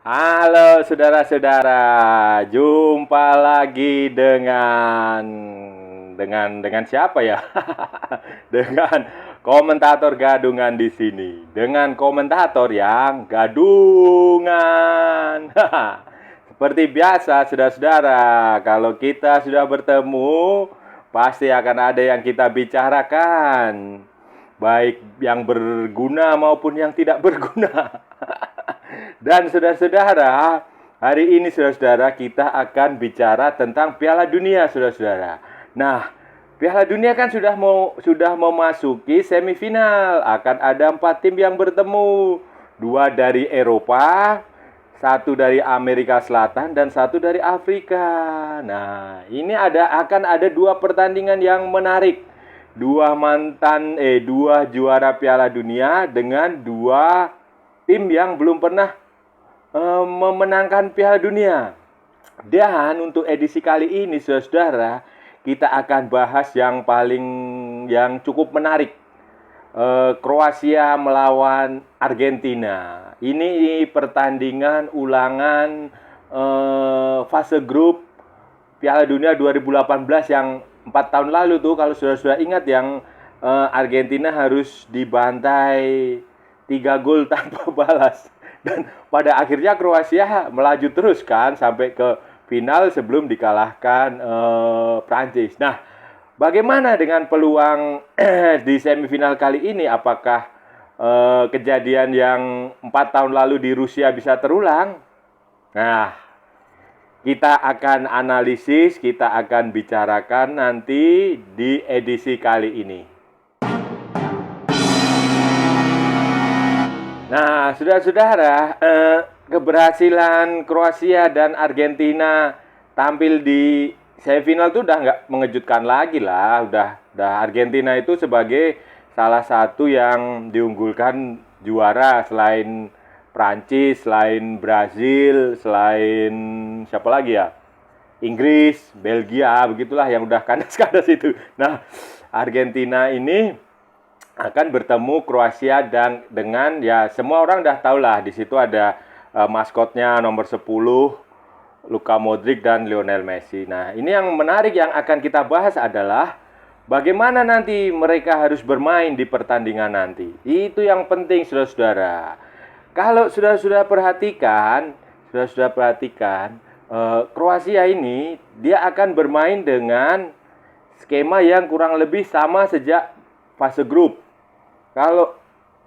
Halo saudara-saudara, jumpa lagi dengan siapa ya? Dengan komentator gadungan di sini. Dengan komentator yang gadungan. Seperti biasa, saudara-saudara, kalau kita sudah bertemu, pasti akan ada yang kita bicarakan, baik yang berguna maupun yang tidak berguna. Dan saudara-saudara, hari ini saudara-saudara kita akan bicara tentang Piala Dunia, saudara-saudara. Nah, Piala Dunia kan sudah memasuki semifinal. Akan ada 4 tim yang bertemu. 2 dari Eropa, 1 dari Amerika Selatan dan 1 dari Afrika. Nah, ini akan ada 2 pertandingan yang menarik. Dua juara Piala Dunia dengan 2 tim yang belum pernah memenangkan Piala Dunia. Dan untuk edisi kali ini, saudara-saudara, kita akan bahas yang cukup menarik. Kroasia melawan Argentina. Ini pertandingan ulangan fase grup Piala Dunia 2018 yang 4 tahun lalu tuh, kalau saudara-saudara ingat, yang Argentina harus dibantai 3 gol tanpa balas. Dan pada akhirnya Kroasia melaju terus kan sampai ke final sebelum dikalahkan Prancis. Nah, bagaimana dengan peluang di semifinal kali ini? Apakah kejadian yang 4 tahun lalu di Rusia bisa terulang? Nah, kita akan analisis, kita akan bicarakan nanti di edisi kali ini. Nah, saudara-saudara, keberhasilan Kroasia dan Argentina tampil di semifinal itu udah nggak mengejutkan lagi lah. Udah Argentina itu sebagai salah satu yang diunggulkan juara selain Prancis, selain Brazil, selain siapa lagi ya? Inggris, Belgia, begitulah yang udah kandas-kandas itu. Nah, Argentina ini akan bertemu Kroasia dan dengan, ya, semua orang udah tahu lah, di situ ada maskotnya nomor 10 Luka Modric dan Lionel Messi. Nah, ini yang menarik yang akan kita bahas adalah bagaimana nanti mereka harus bermain di pertandingan nanti. Itu yang penting, saudara-saudara. Kalau saudara-saudara perhatikan, Kroasia ini dia akan bermain dengan skema yang kurang lebih sama sejak fase grup. Kalau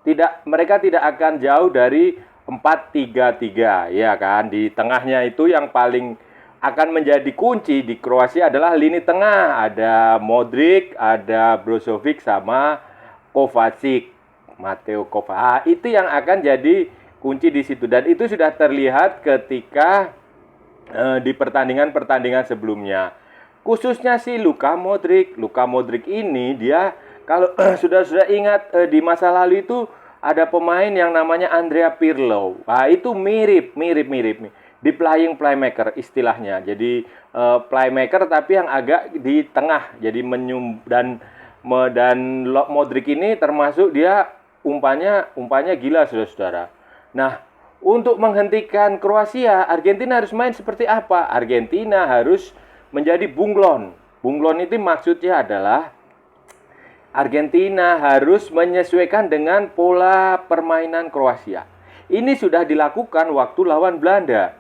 tidak, mereka tidak akan jauh dari 4-3-3, ya kan? Di tengahnya itu yang paling akan menjadi kunci di Kroasia adalah lini tengah. Ada Modric, ada Brozovic sama Kovacic, Mateo Kovacic. Ah, itu yang akan jadi kunci di situ, dan itu sudah terlihat ketika di pertandingan-pertandingan sebelumnya. Khususnya si Luka Modric. Luka Modric ini dia, kalau sudah ingat, di masa lalu itu ada pemain yang namanya Andrea Pirlo. Nah, itu mirip. Di playing playmaker istilahnya. Jadi playmaker tapi yang agak di tengah. Jadi dan Modric ini termasuk dia umpannya gila, saudara-saudara. Nah, untuk menghentikan Kroasia, Argentina harus main seperti apa? Argentina harus menjadi bunglon. Bunglon itu maksudnya adalah Argentina harus menyesuaikan dengan pola permainan Kroasia. Ini sudah dilakukan waktu lawan Belanda.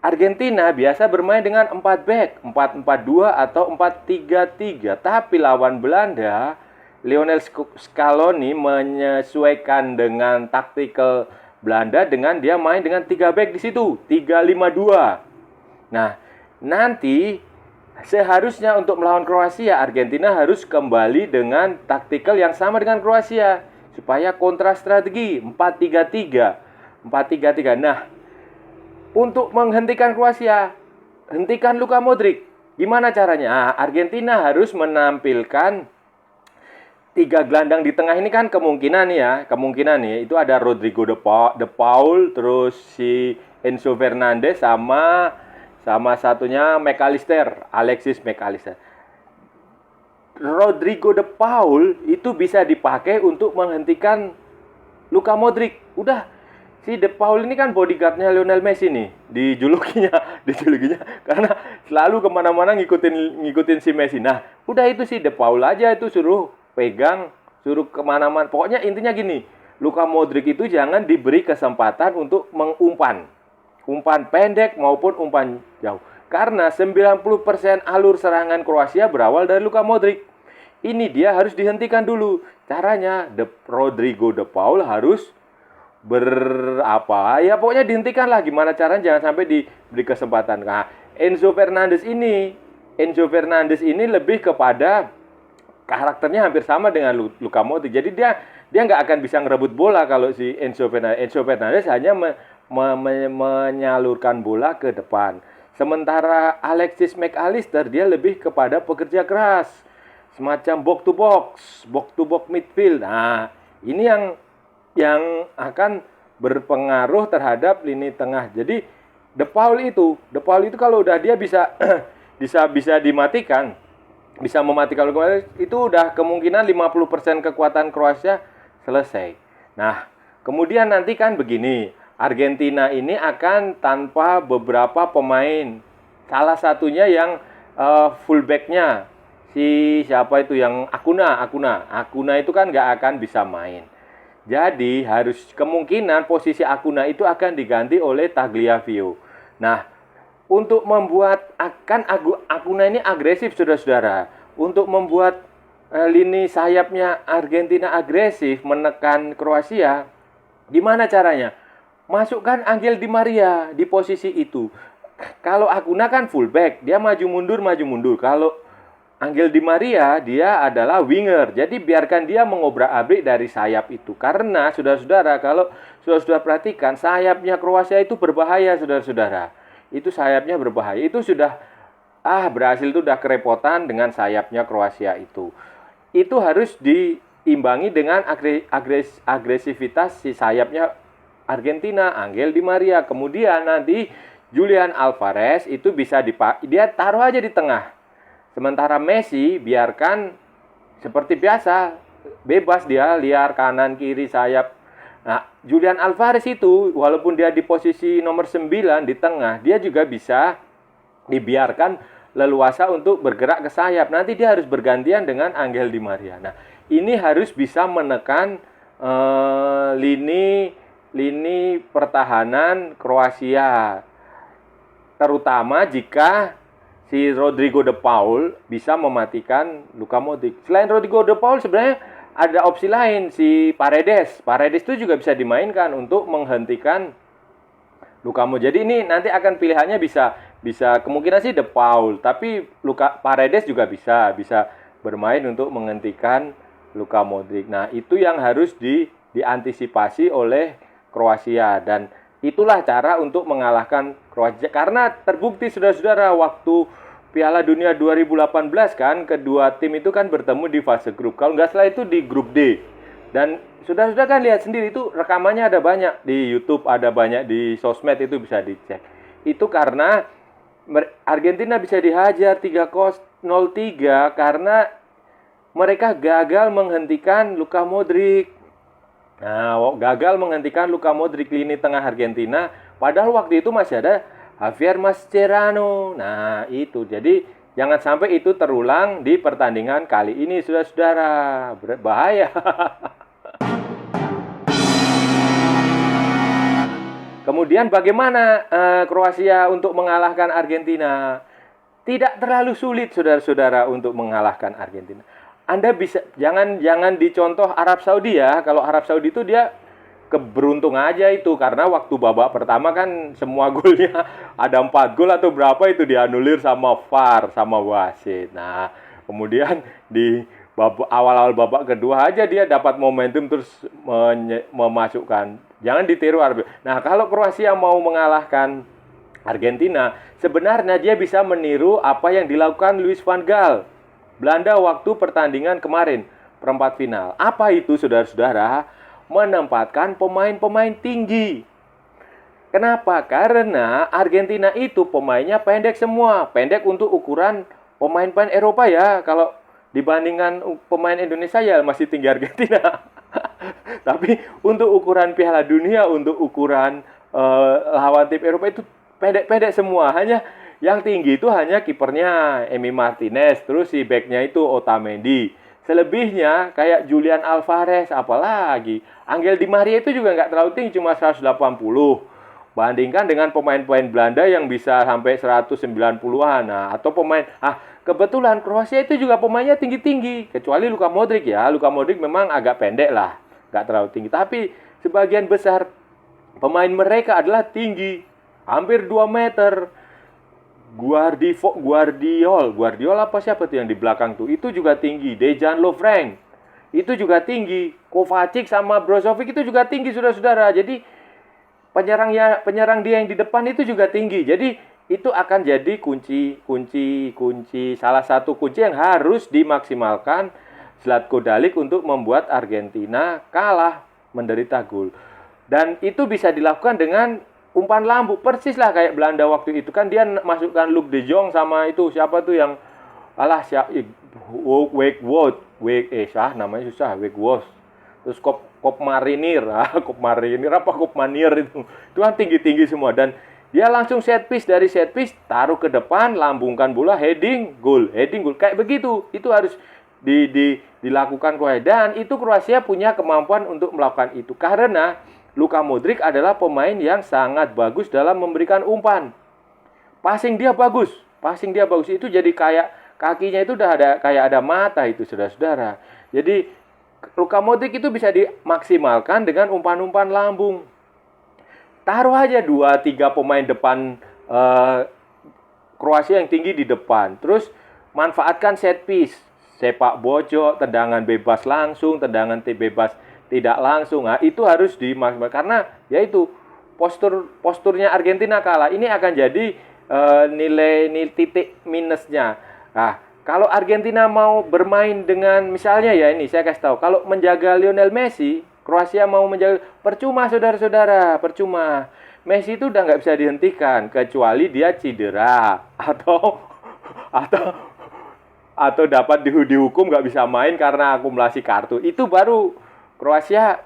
Argentina biasa bermain dengan 4 back, 4-4-2 atau 4-3-3. Tapi lawan Belanda, Lionel Scaloni menyesuaikan dengan taktikal Belanda dengan dia main dengan 3 back di situ, 3-5-2. Nah, nanti seharusnya untuk melawan Kroasia, Argentina harus kembali dengan taktikal yang sama dengan Kroasia supaya kontra strategi 4-3-3. 4-3-3. Nah, untuk menghentikan Kroasia, hentikan Luka Modric. Gimana caranya? Nah, Argentina harus menampilkan 3 gelandang di tengah ini kan, kemungkinan nih itu ada Rodrigo De Paul, terus si Enzo Fernandez sama satunya Alexis McAllister. Rodrigo De Paul itu bisa dipakai untuk menghentikan Luka Modric. Udah, si De Paul ini kan bodyguardnya Lionel Messi nih, dijulukinya karena selalu kemana-mana ngikutin si Messi. Nah, udah itu si De Paul aja itu suruh pegang, suruh kemana-mana. Pokoknya intinya gini, Luka Modric itu jangan diberi kesempatan untuk mengumpan, umpan pendek maupun umpan jauh. Karena 90% alur serangan Kroasia berawal dari Luka Modric. Ini dia harus dihentikan dulu. Caranya, Rodrigo De Paul harus ya pokoknya dihentikan lah, gimana caranya jangan sampai diberi kesempatan. Nah, Enzo Fernandes ini lebih kepada karakternya hampir sama dengan Luka Modric. Jadi dia nggak akan bisa ngerebut bola kalau si Enzo Fernandes hanya menyalurkan bola ke depan. Sementara Alexis McAllister dia lebih kepada pekerja keras, semacam box to box midfield. Nah, ini yang akan berpengaruh terhadap lini tengah. Jadi De Paul itu kalau udah dia bisa bisa dimatikan, bisa mematikan itu udah kemungkinan 50% kekuatan Kroasia selesai. Nah, kemudian nanti kan begini, Argentina ini akan tanpa beberapa pemain. Salah satunya yang fullbacknya siapa itu yang Acuna itu kan nggak akan bisa main. Jadi kemungkinan posisi Acuna itu akan diganti oleh Tagliafico. Nah, untuk membuat Acuna ini agresif, saudara-saudara. Untuk membuat lini sayapnya Argentina agresif menekan Kroasia, gimana caranya? Masukkan Angel Di Maria di posisi itu. Kalau Acuna kan fullback, dia maju mundur. Kalau Angel Di Maria dia adalah winger. Jadi biarkan dia mengobrak-abrik dari sayap itu. Karena saudara-saudara, kalau saudara-saudara perhatikan, sayapnya Kroasia itu berbahaya, saudara-saudara. Itu sayapnya berbahaya. Itu sudah berhasil itu udah kerepotan dengan sayapnya Kroasia itu. Itu harus diimbangi dengan agresivitas si sayapnya Argentina, Angel Di Maria. Kemudian nanti Julian Alvarez itu bisa dia taruh aja di tengah. Sementara Messi biarkan seperti biasa, bebas dia liar kanan kiri sayap. Nah, Julian Alvarez itu walaupun dia di posisi nomor 9 di tengah, dia juga bisa dibiarkan leluasa untuk bergerak ke sayap. Nanti dia harus bergantian dengan Angel Di Maria. Nah, ini harus bisa menekan lini pertahanan Kroasia. Terutama jika si Rodrigo De Paul bisa mematikan Luka Modric. Selain Rodrigo De Paul sebenarnya ada opsi lain, si Paredes. Paredes itu juga bisa dimainkan untuk menghentikan Luka Modric. Jadi ini nanti akan pilihannya bisa kemungkinan sih De Paul, tapi Paredes juga bisa bermain untuk menghentikan Luka Modric. Nah, itu yang harus diantisipasi oleh Kroasia, dan itulah cara untuk mengalahkan Kroasia. Karena terbukti saudara-saudara waktu Piala Dunia 2018 kan, kedua tim itu kan bertemu di fase grup. Kalau nggak salah itu di grup D. Dan saudara-saudara kan lihat sendiri itu rekamannya ada banyak di YouTube, ada banyak di sosmed, itu bisa dicek. Itu karena Argentina bisa dihajar 3-0 karena mereka gagal menghentikan Luka Modric. Nah, gagal menghentikan Luka Modric lini tengah Argentina. Padahal waktu itu masih ada Javier Mascherano. Nah, itu. Jadi, jangan sampai itu terulang di pertandingan kali ini, saudara-saudara. Bahaya. Kemudian bagaimana Kroasia untuk mengalahkan Argentina? Tidak terlalu sulit, saudara-saudara, untuk mengalahkan Argentina. Anda bisa, jangan dicontoh Arab Saudi ya. Kalau Arab Saudi itu dia keberuntung aja itu, karena waktu babak pertama kan semua golnya ada 4 gol atau berapa itu dianulir sama VAR, sama wasit. Nah, kemudian di awal-awal babak kedua aja dia dapat momentum terus memasukkan. Jangan ditiru Arab. Nah, kalau Kroasia mau mengalahkan Argentina, sebenarnya dia bisa meniru apa yang dilakukan Louis van Gaal Belanda waktu pertandingan kemarin, perempat final. Apa itu, saudara-saudara? Menempatkan pemain-pemain tinggi. Kenapa? Karena Argentina itu pemainnya pendek semua. Pendek untuk ukuran pemain-pemain Eropa ya. Kalau dibandingkan pemain Indonesia ya masih tinggi Argentina. Tapi untuk ukuran Piala Dunia, untuk ukuran lawan tim Eropa itu pendek-pendek semua. Hanya yang tinggi itu hanya kipernya Emi Martinez, terus si backnya itu Otamendi. Selebihnya kayak Julian Alvarez, apalagi Angel Di Maria itu juga nggak terlalu tinggi, cuma 180. Bandingkan dengan pemain-pemain Belanda yang bisa sampai 190-an. Nah, atau pemain kebetulan Kroasia itu juga pemainnya tinggi-tinggi, kecuali Luka Modric ya. Luka Modric memang agak pendek lah, nggak terlalu tinggi. Tapi sebagian besar pemain mereka adalah tinggi, hampir 2 meter. Guardiol apa siapa tuh yang di belakang tuh? Itu juga tinggi. Dejan Lovren itu juga tinggi. Kovacic sama Brozovic itu juga tinggi, saudara-saudara. Jadi penyerang dia yang di depan itu juga tinggi. Jadi itu akan jadi kunci salah satu kunci yang harus dimaksimalkan Zlatko Dalic untuk membuat Argentina kalah, menderita gol. Dan itu bisa dilakukan dengan umpan lambung, persis lah kayak Belanda waktu itu kan, dia masukkan Luuk de Jong sama itu siapa tuh yang namanya susah, Weghorst. Terus Kop Marinir itu kan tinggi-tinggi semua, dan dia langsung set piece, dari set piece taruh ke depan, lambungkan bola, heading gol kayak begitu. Itu harus dilakukan Kroasia, dan itu Kroasia punya kemampuan untuk melakukan itu karena Luka Modric adalah pemain yang sangat bagus dalam memberikan umpan. Passing dia bagus itu, jadi kayak kakinya itu udah kayak ada mata itu, saudara-saudara. Jadi Luka Modric itu bisa dimaksimalkan dengan umpan-umpan lambung. Taruh aja 2-3 pemain depan Kroasia yang tinggi di depan. Terus manfaatkan set piece, sepak bojok, tendangan bebas langsung, tendangan bebas tidak langsung. Nah, itu harus dimaksimalkan karena yaitu posturnya Argentina kalah. Ini akan jadi nilai titik minusnya. Nah, kalau Argentina mau bermain dengan, misalnya ya ini saya kasih tahu, kalau menjaga Lionel Messi, Kroasia mau menjaga, percuma saudara-saudara, percuma. Messi itu udah nggak bisa dihentikan kecuali dia cedera atau dapat dihukum nggak bisa main karena akumulasi kartu. Itu baru Kroasia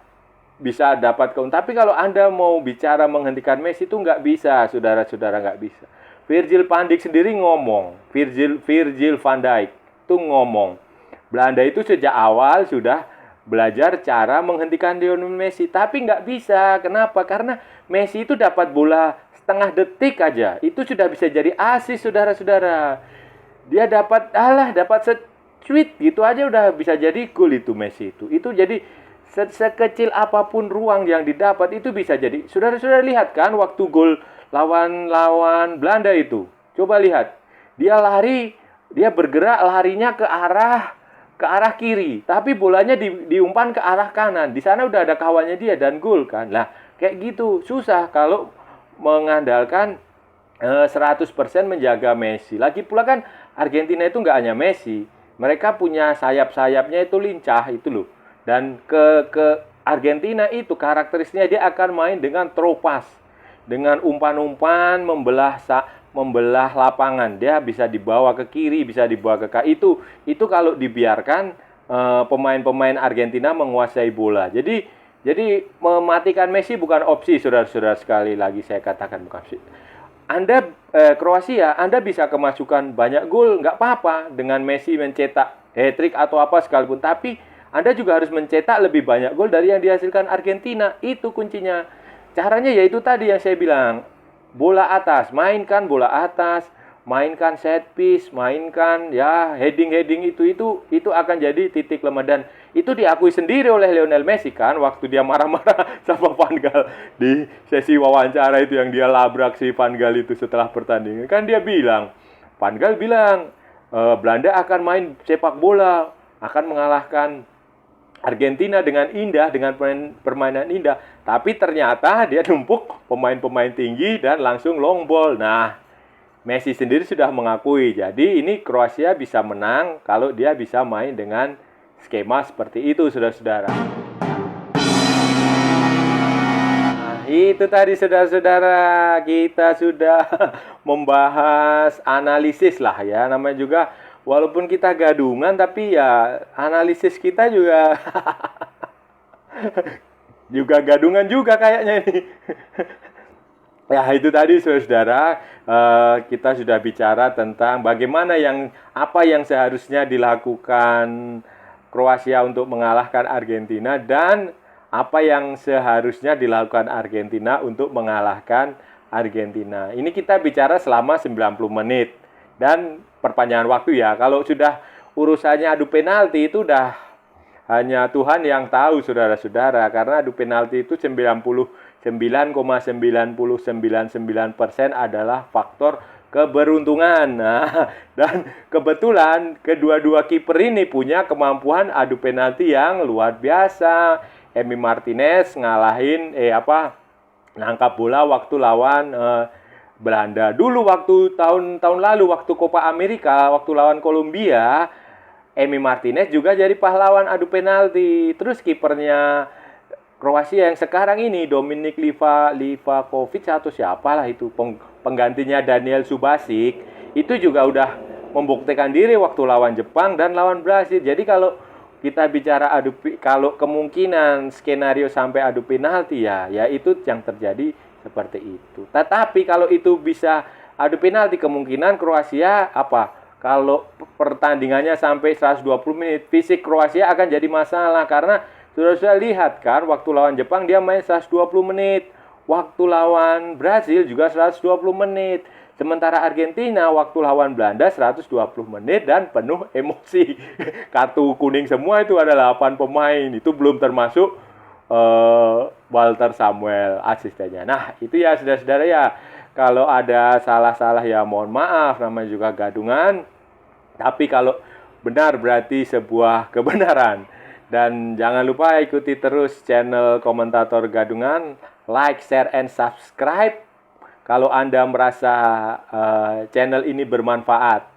bisa dapat keuntungan. Tapi kalau Anda mau bicara menghentikan Messi itu nggak bisa, saudara-saudara, nggak bisa. Virgil van Dijk sendiri ngomong, Virgil van Dijk itu ngomong, Belanda itu sejak awal sudah belajar cara menghentikan Lionel Messi, tapi nggak bisa. Kenapa? Karena Messi itu dapat bola setengah detik aja, itu sudah bisa jadi asis, saudara-saudara. Dia dapat tweet gitu aja udah bisa jadi gol itu Messi itu. Itu jadi sekecil apapun ruang yang didapat itu bisa jadi. Saudara-saudara lihat kan waktu gol lawan Belanda itu. Coba lihat. Dia lari, dia bergerak larinya ke arah kiri, tapi bolanya diumpan ke arah kanan. Di sana udah ada kawannya dia dan gol kan. Lah, kayak gitu. Susah kalau mengandalkan 100% menjaga Messi. Lagi pula kan Argentina itu nggak hanya Messi. Mereka punya sayap-sayapnya itu lincah itu loh. Dan ke Argentina itu karakteristiknya dia akan main dengan tropas, dengan umpan-umpan membelah lapangan. Dia bisa dibawa ke kiri, bisa dibawa ke kanan. Itu kalau dibiarkan pemain-pemain Argentina menguasai bola. Jadi mematikan Messi bukan opsi, saudara-saudara, sekali lagi saya katakan bukan opsi. Anda Kroasia, Anda bisa kemasukan banyak gol, nggak apa-apa dengan Messi mencetak hat-trick atau apa sekalipun, tapi Anda juga harus mencetak lebih banyak gol dari yang dihasilkan Argentina. Itu kuncinya. Caranya yaitu tadi yang saya bilang, bola atas, mainkan bola atas, mainkan set piece, mainkan ya heading itu akan jadi titik lemah, dan itu diakui sendiri oleh Lionel Messi kan waktu dia marah-marah sama Van Gaal di sesi wawancara itu yang dia labrak si Van Gaal itu setelah pertandingan. Kan dia bilang, Van Gaal bilang Belanda akan main sepak bola, akan mengalahkan Argentina dengan indah, dengan permainan indah. Tapi ternyata dia numpuk pemain-pemain tinggi dan langsung long ball. Nah, Messi sendiri sudah mengakui. Jadi ini Kroasia bisa menang kalau dia bisa main dengan skema seperti itu, saudara-saudara. Nah, itu tadi saudara-saudara, kita sudah membahas analisis lah ya. Namanya juga walaupun kita gadungan, tapi ya analisis kita juga Juga gadungan juga kayaknya ini. Ya, itu tadi saudara, kita sudah bicara tentang bagaimana apa yang seharusnya dilakukan Kroasia untuk mengalahkan Argentina dan apa yang seharusnya dilakukan Argentina untuk mengalahkan Argentina. Ini kita bicara selama 90 menit dan perpanjangan waktu ya. Kalau sudah urusannya adu penalti itu udah hanya Tuhan yang tahu saudara-saudara, karena adu penalti itu 99,999% adalah faktor keberuntungan. Nah, dan kebetulan kedua-dua kiper ini punya kemampuan adu penalti yang luar biasa. Emi Martinez nangkap bola waktu lawan Belanda. Dulu waktu tahun lalu waktu Copa America, waktu lawan Kolombia, Emi Martinez juga jadi pahlawan adu penalti. Terus kipernya Kroasia yang sekarang ini Dominik Livakovic atau siapalah itu, penggantinya Daniel Subasic, itu juga udah membuktikan diri waktu lawan Jepang dan lawan Brasil. Jadi kalau kita bicara kalau kemungkinan skenario sampai adu penalti ya itu yang terjadi seperti itu. Tetapi kalau itu bisa adu penalti, kemungkinan Kroasia kalau pertandingannya sampai 120 menit, fisik Kroasia akan jadi masalah. Karena sudah lihat kan, waktu lawan Jepang dia main 120 menit. Waktu lawan Brasil juga 120 menit. Sementara Argentina waktu lawan Belanda 120 menit dan penuh emosi. Kartu kuning semua itu ada 8 pemain. Itu belum termasuk Walter Samuel asistennya. Nah, itu ya saudara-saudara ya. Kalau ada salah-salah ya mohon maaf, namanya juga gadungan. Tapi kalau benar berarti sebuah kebenaran. Dan jangan lupa ikuti terus channel Komentator Gadungan, like, share, and subscribe kalau Anda merasa channel ini bermanfaat.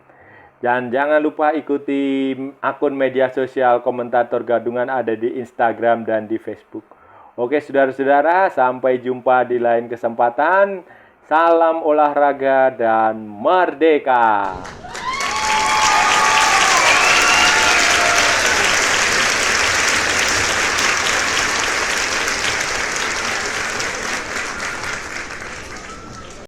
Dan jangan lupa ikuti akun media sosial Komentator Gadungan, ada di Instagram dan di Facebook. Oke saudara-saudara, sampai jumpa di lain kesempatan. Salam olahraga dan merdeka!